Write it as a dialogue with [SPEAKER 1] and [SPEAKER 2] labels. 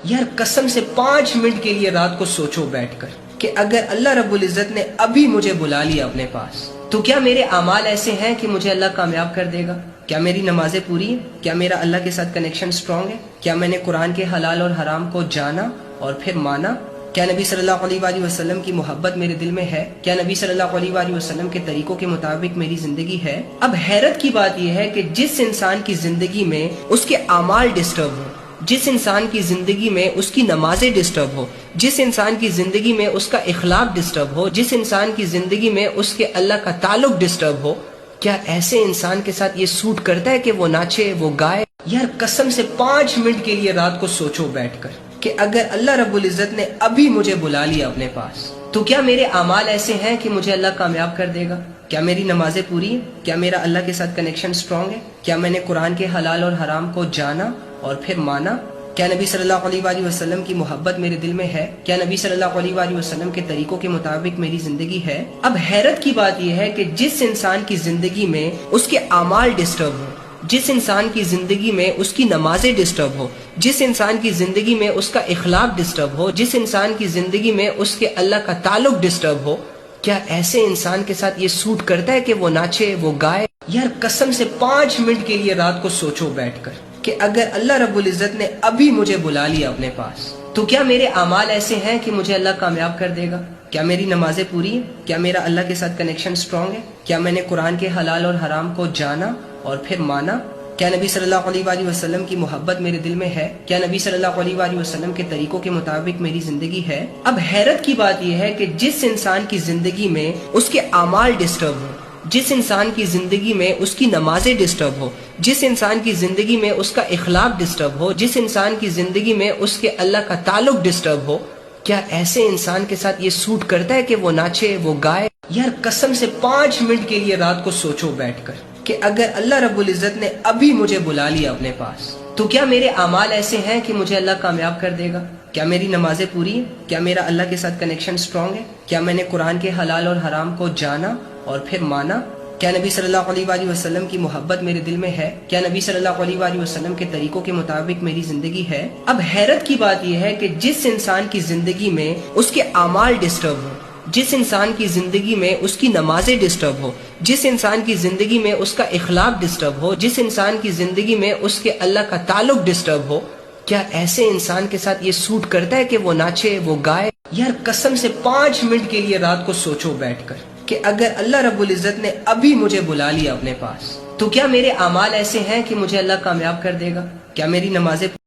[SPEAKER 1] یار قسم سے 5 منٹ کے لیے رات کو سوچو بیٹھ کر کہ اگر اللہ رب العزت نے ابھی مجھے بلا لیا اپنے پاس تو کیا میرے اعمال ایسے ہیں کہ مجھے اللہ کامیاب کر دے گا؟ کیا میری نمازیں پوری ہیں؟ کیا میرا اللہ کے ساتھ کنیکشن سٹرونگ ہے؟ کیا میں نے قرآن کے حلال اور حرام کو جانا اور پھر مانا؟ کیا نبی صلی اللہ علیہ وآلہ وسلم کی محبت میرے دل میں ہے؟ کیا نبی صلی اللہ علیہ وآلہ وسلم کے طریقوں کے مطابق میری زندگی ہے؟ اب حیرت کی بات یہ ہے کہ جس انسان کی زندگی میں اس کے اعمال ڈسٹرب ہو، جس انسان کی زندگی میں اس کی نمازیں ڈسٹرب ہو، جس انسان کی زندگی میں اس کا اخلاق ڈسٹرب ہو، جس انسان کی زندگی میں اس کے اللہ کا تعلق ڈسٹرب ہو، کیا ایسے انسان کے ساتھ یہ سوٹ کرتا ہے کہ وہ ناچے، وہ گائے؟ یار قسم سے 5 منٹ کے لیے رات کو سوچو بیٹھ کر کہ اگر اللہ رب العزت نے ابھی مجھے بلا لیا اپنے پاس تو کیا میرے اعمال ایسے ہیں کہ مجھے اللہ کامیاب کر دے گا؟ کیا میری نمازیں پوری ہیں؟ کیا میرا اللہ کے ساتھ کنیکشن سٹرونگ ہے؟ کیا میں نے قرآن کے حلال اور حرام کو جانا اور پھر مانا؟ کیا نبی صلی اللہ علیہ وآلہ وسلم کی محبت میرے دل میں ہے؟ کیا نبی صلی اللہ علیہ وآلہ وسلم کے طریقوں کے مطابق میری زندگی ہے؟ اب حیرت کی بات یہ ہے کہ جس انسان کی زندگی میں اس کے اعمال ڈسٹرب ہو، جس انسان کی زندگی میں اس کی نمازیں ڈسٹرب ہو، جس انسان کی زندگی میں اس کا اخلاق ڈسٹرب ہو، جس انسان کی زندگی میں اس کے اللہ کا تعلق ڈسٹرب ہو، کیا ایسے انسان کے ساتھ یہ سوٹ کرتا ہے کہ وہ ناچے، وہ گائے؟ یار قسم سے 5 منٹ کے لیے رات کو سوچو بیٹھ کر کہ اگر اللہ رب العزت نے ابھی مجھے بلا لیا اپنے پاس تو کیا میرے اعمال ایسے ہیں کہ مجھے اللہ کامیاب کر دے گا؟ کیا میری نمازیں پوری ہیں؟ کیا میرا اللہ کے ساتھ کنیکشن سٹرونگ ہے؟ کیا میں نے قرآن کے حلال اور حرام کو جانا اور پھر مانا؟ کیا نبی صلی اللہ علیہ وآلہ وسلم کی محبت میرے دل میں ہے؟ کیا نبی صلی اللہ علیہ وآلہ وسلم کے طریقوں کے مطابق میری زندگی ہے؟ اب حیرت کی بات یہ ہے کہ جس انسان کی زندگی میں اس کے اعمال ڈسٹرب ہو، جس انسان کی زندگی میں اس کی نمازیں ڈسٹرب ہو، جس انسان کی زندگی میں اس کا اخلاق ڈسٹرب ہو، جس انسان کی زندگی میں اس کے اللہ کا تعلق ڈسٹرب ہو، کیا ایسے انسان کے ساتھ یہ سوٹ کرتا ہے کہ وہ ناچے، وہ گائے؟ یار قسم سے 5 منٹ کے لیے رات کو سوچو بیٹھ کر کہ اگر اللہ رب العزت نے ابھی مجھے بلا لیا اپنے پاس تو کیا میرے اعمال ایسے ہیں کہ مجھے اللہ کامیاب کر دے گا؟ کیا میری نمازیں پوری ہیں؟ کیا میرا اللہ کے ساتھ کنیکشن سٹرونگ ہے؟ کیا میں نے قرآن کے حلال اور حرام کو جانا اور پھر مانا؟ کیا نبی صلی اللہ علیہ وآلہ وسلم کی محبت میرے دل میں ہے؟ کیا نبی صلی اللہ علیہ وآلہ وسلم کے طریقوں کے مطابق میری زندگی ہے؟ اب حیرت کی بات یہ ہے کہ جس انسان کی زندگی میں اس کے اعمال ڈسٹرب ہو، جس انسان کی زندگی میں اس کی نمازیں ڈسٹرب ہو، جس انسان کی زندگی میں اس کا اخلاق ڈسٹرب ہو، جس انسان کی زندگی میں اس کے اللہ کا تعلق ڈسٹرب ہو، کیا ایسے انسان کے ساتھ یہ سوٹ کرتا ہے کہ وہ ناچے، وہ گائے؟ یار قسم سے 5 منٹ کے لیے رات کو سوچو بیٹھ کر کہ اگر اللہ رب العزت نے ابھی مجھے بلا لیا اپنے پاس تو کیا میرے اعمال ایسے ہیں کہ مجھے اللہ کامیاب کر دے گا؟ کیا میری نمازیں